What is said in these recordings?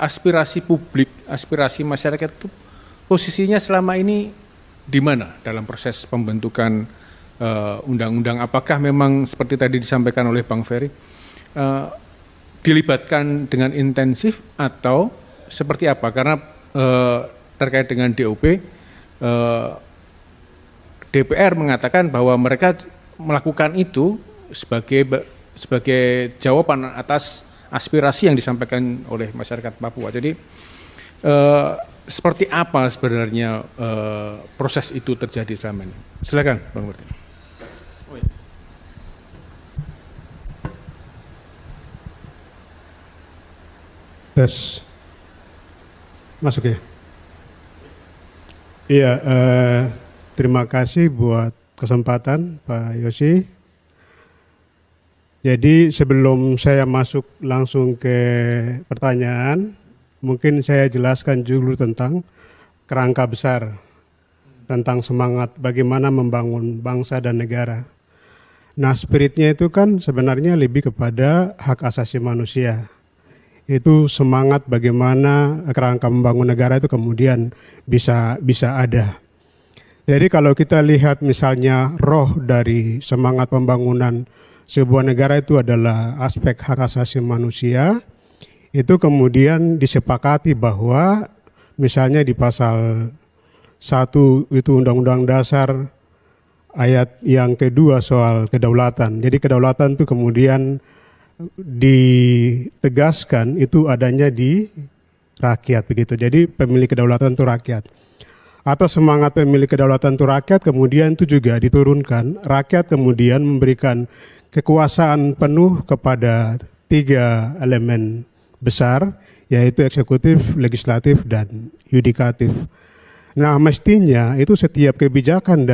aspirasi publik, aspirasi masyarakat itu posisinya selama ini di mana dalam proses pembentukan undang-undang? Apakah memang seperti tadi disampaikan oleh Bang Ferry, dilibatkan dengan intensif atau seperti apa? Karena terkait dengan DOP, DPR mengatakan bahwa mereka melakukan itu sebagai jawaban atas aspirasi yang disampaikan oleh masyarakat Papua. Jadi seperti apa sebenarnya proses itu terjadi selama ini? Silakan, Bang Martin. Tes, masuk ya. Iya, terima kasih buat kesempatan Pak Yosi. Jadi sebelum saya masuk langsung ke pertanyaan, mungkin saya jelaskan dulu tentang kerangka besar, tentang semangat bagaimana membangun bangsa dan negara. Nah, spiritnya itu kan sebenarnya lebih kepada hak asasi manusia. Itu semangat bagaimana kerangka membangun negara itu kemudian bisa ada. Jadi kalau kita lihat misalnya roh dari semangat pembangunan sebuah negara itu adalah aspek hak asasi manusia, itu kemudian disepakati bahwa misalnya di pasal 1 itu Undang-Undang Dasar ayat yang kedua soal kedaulatan. Jadi kedaulatan itu kemudian ditegaskan itu adanya di rakyat begitu. Jadi pemilik kedaulatan itu rakyat. Atau semangat pemilik kedaulatan itu rakyat kemudian itu juga diturunkan. Rakyat kemudian memberikan kekuasaan penuh kepada 3 elemen besar, yaitu eksekutif, legislatif, dan yudikatif. Nah, mestinya itu setiap kebijakan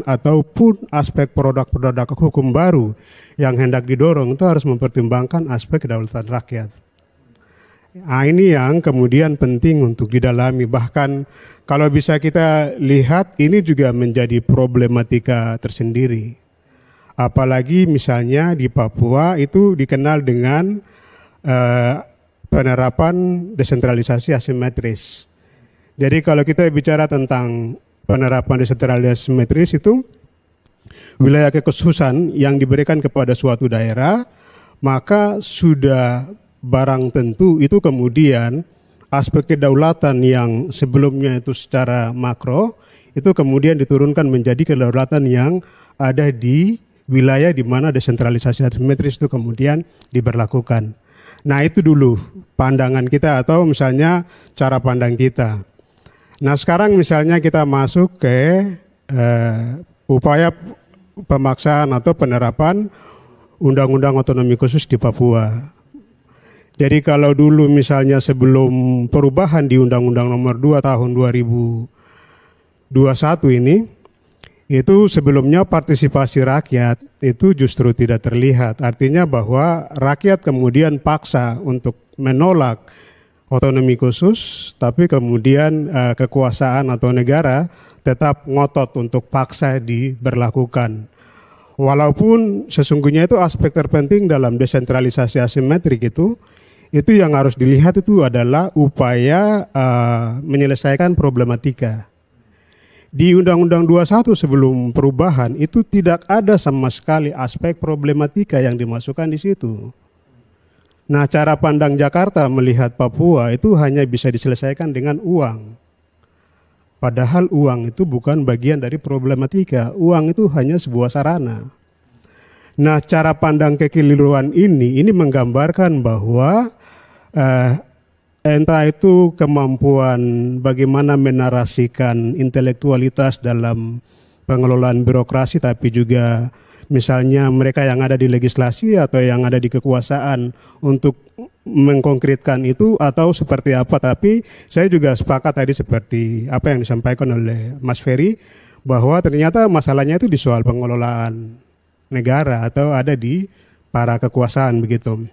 ataupun aspek produk-produk hukum baru yang hendak didorong itu harus mempertimbangkan aspek kedaulatan rakyat. Nah, ini yang kemudian penting untuk didalami. Bahkan kalau bisa kita lihat ini juga menjadi problematika tersendiri. Apalagi misalnya di Papua itu dikenal dengan penerapan desentralisasi asimetris. Jadi kalau kita bicara tentang penerapan desentralisasi asimetris itu wilayah kekhususan yang diberikan kepada suatu daerah, maka sudah barang tentu itu kemudian aspek kedaulatan yang sebelumnya itu secara makro itu kemudian diturunkan menjadi kedaulatan yang ada di wilayah di mana desentralisasi asimetris itu kemudian diberlakukan. Nah, itu dulu pandangan kita atau misalnya cara pandang kita. Nah, sekarang misalnya kita masuk ke upaya pemaksaan atau penerapan Undang-Undang Otonomi Khusus di Papua. Jadi kalau dulu misalnya sebelum perubahan di Undang-Undang Nomor 2 Tahun 2021 ini, itu sebelumnya partisipasi rakyat itu justru tidak terlihat. Artinya bahwa rakyat kemudian paksa untuk menolak otonomi khusus, tapi kemudian kekuasaan atau negara tetap ngotot untuk paksa diberlakukan. Walaupun sesungguhnya itu aspek terpenting dalam desentralisasi asimetrik itu yang harus dilihat itu adalah upaya menyelesaikan problematika. Di Undang-Undang 21 sebelum perubahan itu tidak ada sama sekali aspek problematika yang dimasukkan di situ. Nah, cara pandang Jakarta melihat Papua itu hanya bisa diselesaikan dengan uang. Padahal uang itu bukan bagian dari problematika, uang itu hanya sebuah sarana. Nah, cara pandang kekeliruan ini menggambarkan bahwa entah itu kemampuan bagaimana menarasikan intelektualitas dalam pengelolaan birokrasi, tapi juga misalnya mereka yang ada di legislasi atau yang ada di kekuasaan untuk mengkonkretkan itu atau seperti apa. Tapi saya juga sepakat tadi seperti apa yang disampaikan oleh Mas Ferry, bahwa ternyata masalahnya itu di soal pengelolaan negara atau ada di para kekuasaan begitu.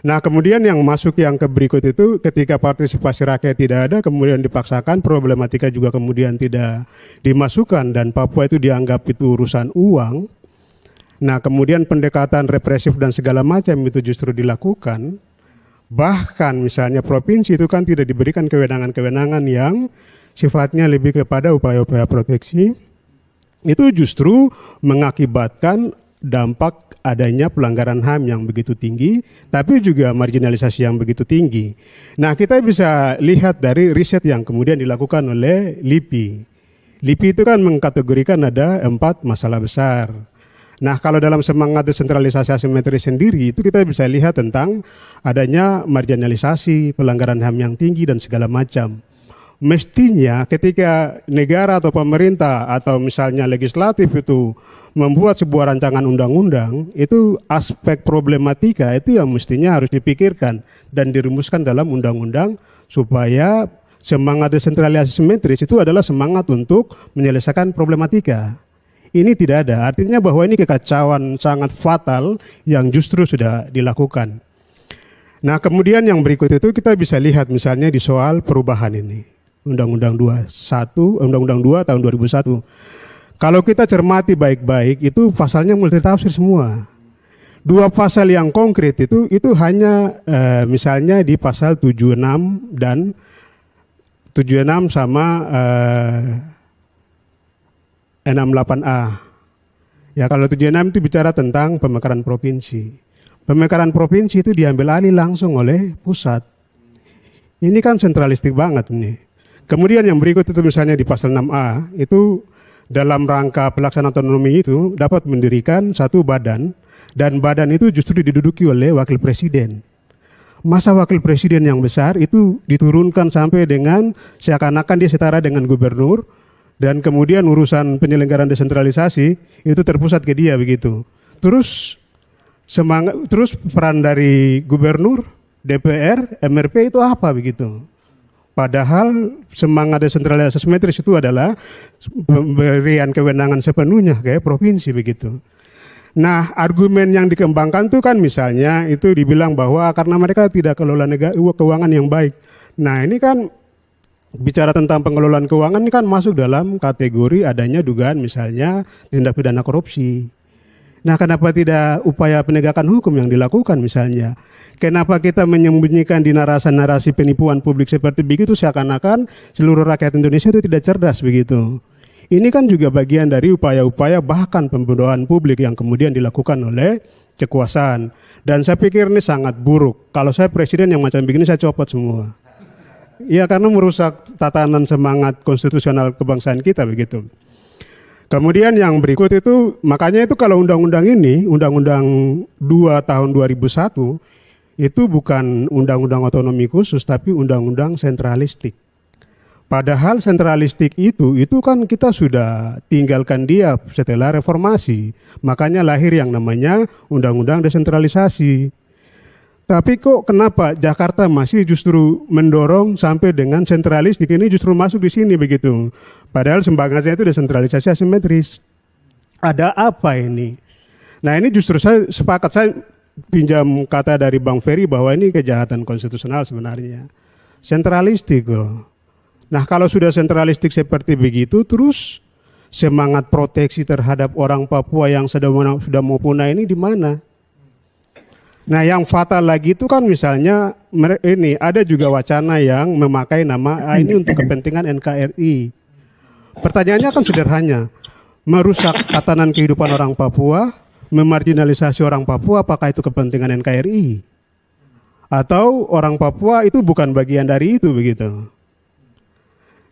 Nah, kemudian yang masuk yang ke berikut itu ketika partisipasi rakyat tidak ada, kemudian dipaksakan, problematika juga kemudian tidak dimasukkan dan Papua itu dianggap itu urusan uang. Nah, kemudian pendekatan represif dan segala macam itu justru dilakukan, Bahkan misalnya provinsi itu kan tidak diberikan kewenangan-kewenangan yang sifatnya lebih kepada upaya-upaya proteksi, itu justru mengakibatkan dampak adanya pelanggaran HAM yang begitu tinggi, tapi juga marginalisasi yang begitu tinggi. Nah, kita bisa lihat dari riset yang kemudian dilakukan oleh LIPI. LIPI itu kan mengkategorikan ada 4 masalah besar. Nah, kalau dalam semangat desentralisasi asimetris sendiri, itu kita bisa lihat tentang adanya marginalisasi, pelanggaran HAM yang tinggi, dan segala macam. Mestinya ketika negara atau pemerintah atau misalnya legislatif itu membuat sebuah rancangan undang-undang, itu aspek problematika itu yang mestinya harus dipikirkan dan dirumuskan dalam undang-undang supaya semangat desentralisasi asimetris itu adalah semangat untuk menyelesaikan problematika. Ini tidak ada, artinya bahwa ini kekacauan sangat fatal yang justru sudah dilakukan. Nah, kemudian yang berikut itu kita bisa lihat misalnya di soal perubahan ini. Undang-Undang 2 tahun 2001. Kalau kita cermati baik-baik itu pasalnya multitafsir semua. 2 pasal yang konkret itu hanya misalnya di pasal 76 dan 76 sama 68A. Ya, kalau 76 itu bicara tentang pemekaran provinsi. Pemekaran provinsi itu diambil alih langsung oleh pusat. Ini kan sentralistik banget nih. Kemudian yang berikut itu misalnya di pasal 6A, itu dalam rangka pelaksanaan otonomi itu dapat mendirikan satu badan, dan badan itu justru diduduki oleh wakil presiden. Masa wakil presiden yang besar itu diturunkan sampai dengan seakan-akan dia setara dengan gubernur, dan kemudian urusan penyelenggaraan desentralisasi itu terpusat ke dia begitu. Terus peran dari gubernur, DPR, MRP itu apa begitu? Padahal semangat desentralisasi asimetris itu adalah pemberian kewenangan sepenuhnya ke provinsi begitu. Nah, argumen yang dikembangkan itu kan misalnya itu dibilang bahwa karena mereka tidak kelola keuangan yang baik. Nah, ini kan bicara tentang pengelolaan keuangan ini kan masuk dalam kategori adanya dugaan misalnya tindak pidana korupsi. Nah, kenapa tidak upaya penegakan hukum yang dilakukan misalnya? Kenapa kita menyembunyikan di narasi-narasi penipuan publik seperti begitu seakan-akan seluruh rakyat Indonesia itu tidak cerdas begitu. Ini kan juga bagian dari upaya-upaya bahkan pembodohan publik yang kemudian dilakukan oleh kekuasaan. Dan saya pikir ini sangat buruk. Kalau saya presiden yang macam begini saya copot semua. Ya, karena merusak tatanan semangat konstitusional kebangsaan kita begitu. Kemudian yang berikut itu, makanya itu kalau undang-undang ini, Undang-Undang 2 tahun 2001, itu bukan undang-undang otonomi khusus, tapi undang-undang sentralistik. Padahal sentralistik itu kan kita sudah tinggalkan dia setelah reformasi. Makanya lahir yang namanya undang-undang desentralisasi. Tapi kok kenapa Jakarta masih justru mendorong sampai dengan sentralistik ini justru masuk di sini begitu. Padahal semangatnya itu desentralisasi asimetris. Ada apa ini? Nah, ini justru saya sepakat, saya pinjam kata dari Bang Ferry bahwa ini kejahatan konstitusional sebenarnya. Sentralistik loh. Nah, kalau sudah sentralistik seperti begitu, terus semangat proteksi terhadap orang Papua yang sudah mau punah ini di mana? Nah, yang fatal lagi itu kan misalnya ini ada juga wacana yang memakai nama ini untuk kepentingan NKRI. Pertanyaannya kan sederhana, merusak tatanan kehidupan orang Papua, memarginalisasi orang Papua, apakah itu kepentingan NKRI? Atau orang Papua itu bukan bagian dari itu begitu?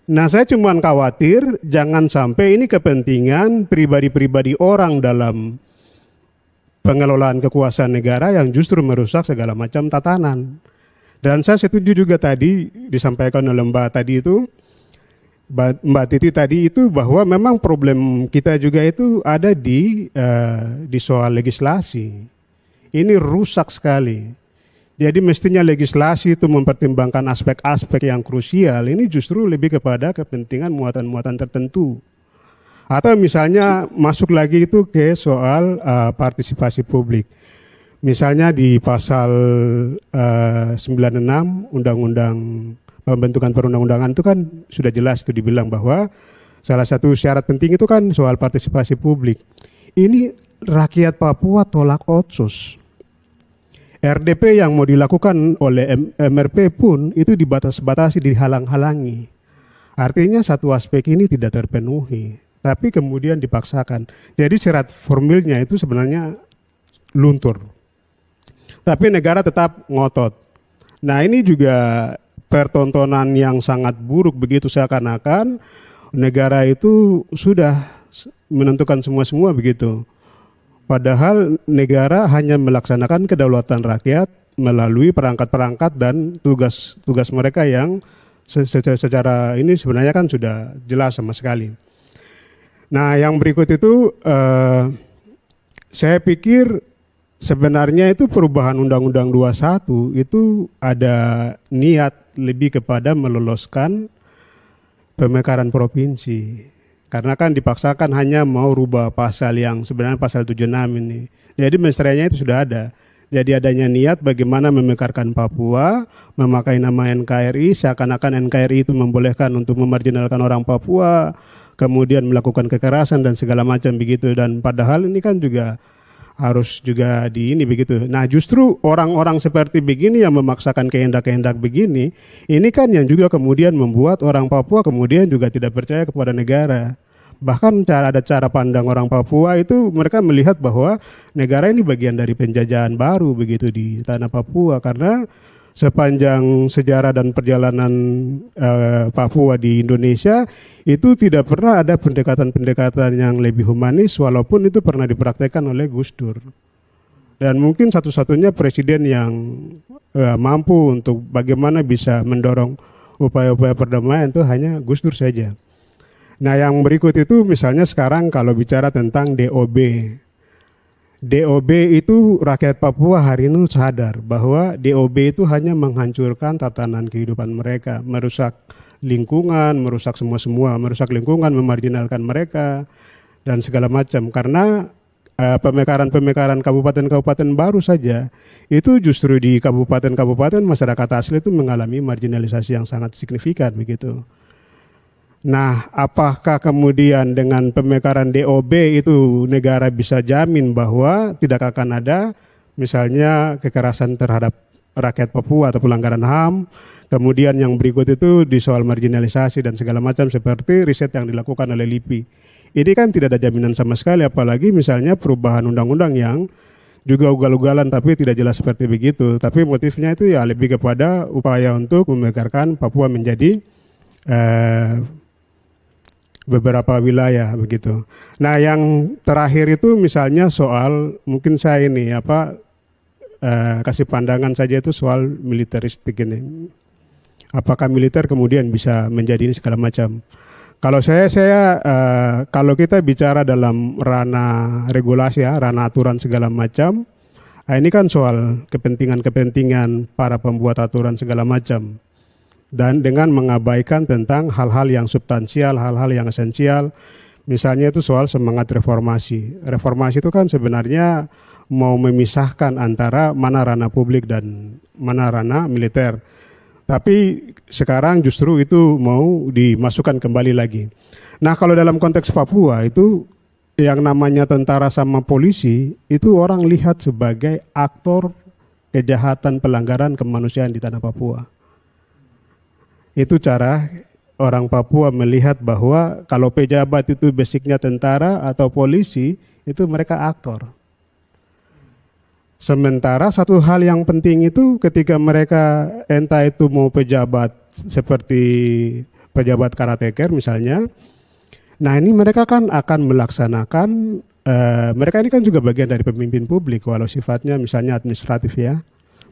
Nah, saya cuma khawatir jangan sampai ini kepentingan pribadi-pribadi orang dalam pengelolaan kekuasaan negara yang justru merusak segala macam tatanan. Dan saya setuju juga tadi disampaikan oleh Mbak tadi itu, Mbak Titi tadi itu bahwa memang problem kita juga itu ada di soal legislasi. Ini rusak sekali. Jadi mestinya legislasi itu mempertimbangkan aspek-aspek yang krusial. Ini justru lebih kepada kepentingan muatan-muatan tertentu. Atau misalnya masuk lagi itu ke soal partisipasi publik. Misalnya di pasal 96 Undang-Undang Pembentukan Perundang-undangan itu kan sudah jelas itu dibilang bahwa salah satu syarat penting itu kan soal partisipasi publik. Ini rakyat Papua tolak otsus. RDP yang mau dilakukan oleh MRP pun itu dibatas-batasi, dihalang-halangi. Artinya satu aspek ini tidak terpenuhi, tapi kemudian dipaksakan. Jadi syarat formilnya itu sebenarnya luntur. Tapi negara tetap ngotot. Nah ini juga pertontonan yang sangat buruk begitu, seakan-akan negara itu sudah menentukan semua begitu. Padahal negara hanya melaksanakan kedaulatan rakyat melalui perangkat-perangkat dan tugas-tugas mereka yang secara ini sebenarnya kan sudah jelas sama sekali. Nah yang berikut itu saya pikir sebenarnya itu perubahan Undang-Undang 21 itu ada niat lebih kepada meloloskan pemekaran provinsi. Karena kan dipaksakan hanya mau rubah pasal yang sebenarnya pasal 76 ini. Jadi mensreanya itu sudah ada. Jadi adanya niat bagaimana memekarkan Papua, memakai nama NKRI, seakan-akan NKRI itu membolehkan untuk memarginalkan orang Papua, kemudian melakukan kekerasan dan segala macam begitu. Dan padahal ini kan juga harus juga di ini begitu. Nah justru orang-orang seperti begini yang memaksakan kehendak-kehendak begini, ini kan yang juga kemudian membuat orang Papua kemudian juga tidak percaya kepada negara. Bahkan ada cara pandang orang Papua itu mereka melihat bahwa negara ini bagian dari penjajahan baru begitu di tanah Papua, karena sepanjang sejarah dan perjalanan Papua di Indonesia itu tidak pernah ada pendekatan-pendekatan yang lebih humanis, walaupun itu pernah dipraktekkan oleh Gus Dur. Dan mungkin satu-satunya presiden yang mampu untuk bagaimana bisa mendorong upaya-upaya perdamaian itu hanya Gus Dur saja. Nah yang berikut itu misalnya sekarang kalau bicara tentang DOB. DOB itu rakyat Papua hari ini sadar bahwa DOB itu hanya menghancurkan tatanan kehidupan mereka, merusak lingkungan, merusak semua, merusak lingkungan, memarginalkan mereka dan segala macam. Karena pemekaran-pemekaran kabupaten-kabupaten baru saja itu justru di kabupaten-kabupaten masyarakat asli itu mengalami marginalisasi yang sangat signifikan begitu. Nah, apakah kemudian dengan pemekaran DOB itu negara bisa jamin bahwa tidak akan ada misalnya kekerasan terhadap rakyat Papua atau pelanggaran HAM? Kemudian yang berikut itu di soal marginalisasi dan segala macam seperti riset yang dilakukan oleh LIPI. Ini kan tidak ada jaminan sama sekali, apalagi misalnya perubahan undang-undang yang juga ugal-ugalan tapi tidak jelas seperti begitu. Tapi motifnya itu ya lebih kepada upaya untuk memekarkan Papua menjadi beberapa wilayah begitu. Nah yang terakhir itu misalnya soal mungkin saya ini kasih pandangan saja itu soal militeristik ini. Apakah militer kemudian bisa menjadi ini segala macam? Kalau saya kalau kita bicara dalam ranah regulasi ya, ranah aturan segala macam, ini kan soal kepentingan-kepentingan para pembuat aturan segala macam. Dan dengan mengabaikan tentang hal-hal yang substansial, hal-hal yang esensial, misalnya itu soal semangat reformasi. Reformasi itu kan sebenarnya mau memisahkan antara mana ranah publik dan mana ranah militer. Tapi sekarang justru itu mau dimasukkan kembali lagi. Nah kalau dalam konteks Papua itu yang namanya tentara sama polisi itu orang lihat sebagai aktor kejahatan pelanggaran kemanusiaan di tanah Papua. Itu cara orang Papua melihat bahwa kalau pejabat itu basicnya tentara atau polisi, itu mereka aktor. Sementara satu hal yang penting itu ketika mereka entah itu mau pejabat seperti pejabat karateker misalnya, nah ini mereka kan akan melaksanakan, mereka ini kan juga bagian dari pemimpin publik walau sifatnya misalnya administratif ya,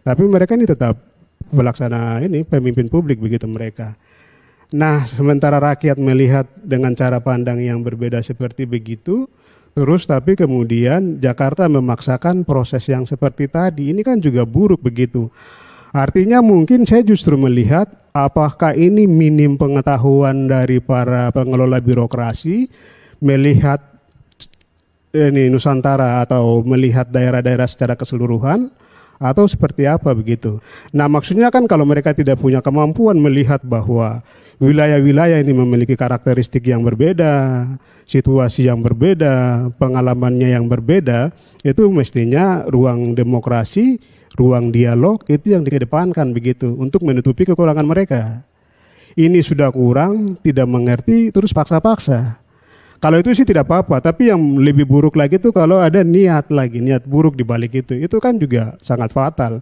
tapi mereka ini tetap melaksana ini pemimpin publik begitu mereka. Nah, sementara rakyat melihat dengan cara pandang yang berbeda seperti begitu, terus tapi kemudian Jakarta memaksakan proses yang seperti tadi, ini kan juga buruk begitu. Artinya mungkin saya justru melihat apakah ini minim pengetahuan dari para pengelola birokrasi melihat ini Nusantara atau melihat daerah-daerah secara keseluruhan, atau seperti apa begitu. Nah, maksudnya kan kalau mereka tidak punya kemampuan melihat bahwa wilayah-wilayah ini memiliki karakteristik yang berbeda, situasi yang berbeda, pengalamannya yang berbeda, itu mestinya ruang demokrasi, ruang dialog itu yang dikedepankan begitu untuk menutupi kekurangan mereka. Ini sudah kurang, tidak mengerti, terus paksa-paksa. Kalau itu sih tidak apa-apa, tapi yang lebih buruk lagi itu kalau ada niat buruk di balik itu kan juga sangat fatal.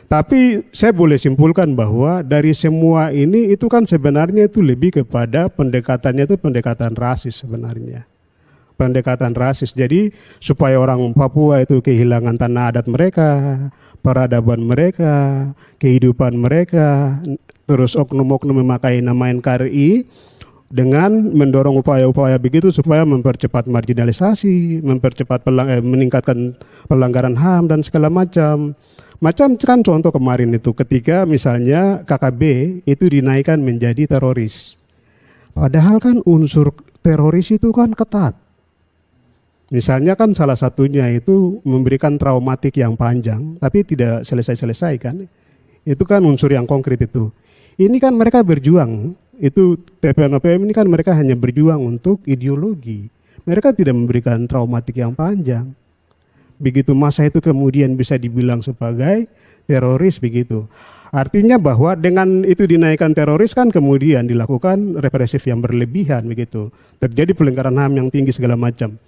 Tapi saya boleh simpulkan bahwa dari semua ini itu kan sebenarnya itu lebih kepada pendekatannya itu pendekatan rasis sebenarnya. Pendekatan rasis, jadi supaya orang Papua itu kehilangan tanah adat mereka, peradaban mereka, kehidupan mereka, terus oknum-oknum memakai nama NKRI, dengan mendorong upaya-upaya begitu supaya mempercepat marginalisasi, meningkatkan pelanggaran HAM dan segala macam. Macam kan contoh kemarin itu ketika misalnya KKB itu dinaikkan menjadi teroris. Padahal kan unsur teroris itu kan ketat. Misalnya kan salah satunya itu memberikan traumatik yang panjang tapi tidak selesai-selesai kan. Itu kan unsur yang konkret itu. Ini kan mereka berjuang. Itu TPNOPM ini kan mereka hanya berjuang untuk ideologi. Mereka tidak memberikan traumatik yang panjang. Begitu masa itu kemudian bisa dibilang sebagai teroris begitu. Artinya bahwa dengan itu dinaikkan teroris kan kemudian dilakukan represif yang berlebihan begitu. Terjadi pelanggaran HAM yang tinggi segala macam.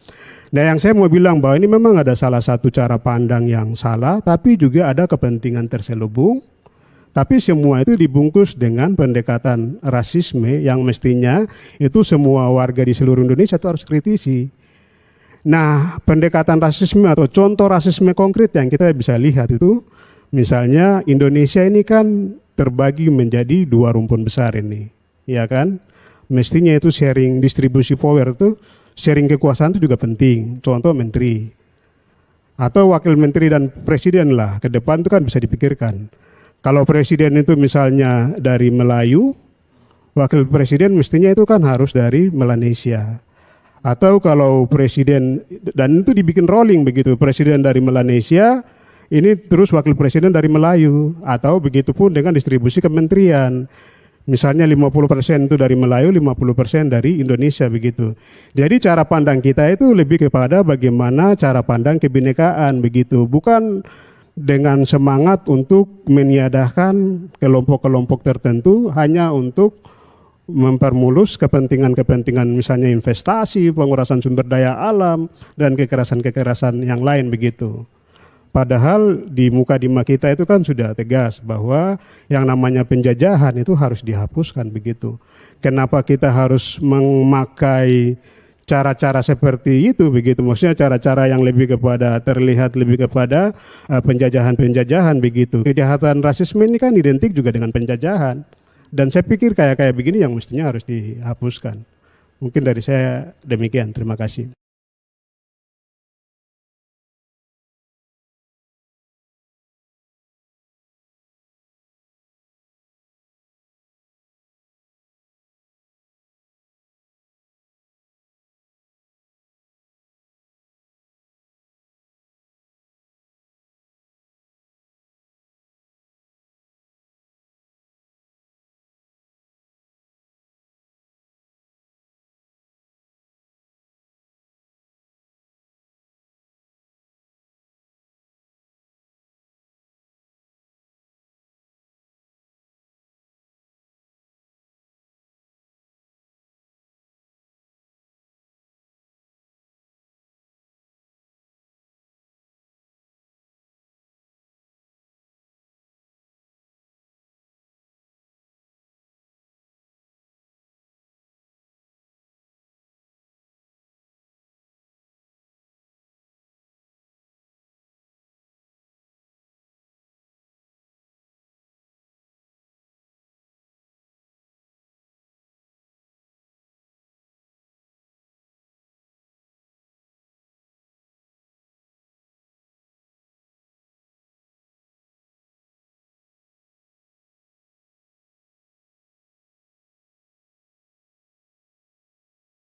Nah, yang saya mau bilang bahwa ini memang ada salah satu cara pandang yang salah, tapi juga ada kepentingan terselubung. Tapi semua itu dibungkus dengan pendekatan rasisme yang mestinya itu semua warga di seluruh Indonesia itu harus kritisi. Nah, pendekatan rasisme atau contoh rasisme konkret yang kita bisa lihat itu, misalnya Indonesia ini kan terbagi menjadi dua rumpun besar ini, ya kan? Mestinya itu sharing distribusi power itu, sharing kekuasaan itu juga penting. Contoh menteri atau wakil menteri dan presiden lah ke depan itu kan bisa dipikirkan. Kalau presiden itu misalnya dari Melayu, wakil presiden mestinya itu kan harus dari Melanesia. Atau kalau presiden, dan itu dibikin rolling begitu, presiden dari Melanesia, ini terus wakil presiden dari Melayu. Atau begitupun dengan distribusi kementerian. Misalnya 50% itu dari Melayu, 50% dari Indonesia begitu. Jadi cara pandang kita itu lebih kepada bagaimana cara pandang kebinekaan begitu. Bukan dengan semangat untuk meniadakan kelompok-kelompok tertentu hanya untuk mempermulus kepentingan-kepentingan misalnya investasi, pengurasan sumber daya alam, dan kekerasan-kekerasan yang lain begitu. Padahal di mukaddimah kita itu kan sudah tegas bahwa yang namanya penjajahan itu harus dihapuskan begitu. Kenapa kita harus memakai cara-cara seperti itu begitu, maksudnya cara-cara yang lebih kepada terlihat lebih kepada penjajahan-penjajahan begitu. Kejahatan rasisme ini kan identik juga dengan penjajahan, dan saya pikir kayak begini yang mestinya harus dihapuskan. Mungkin dari saya demikian, terima kasih.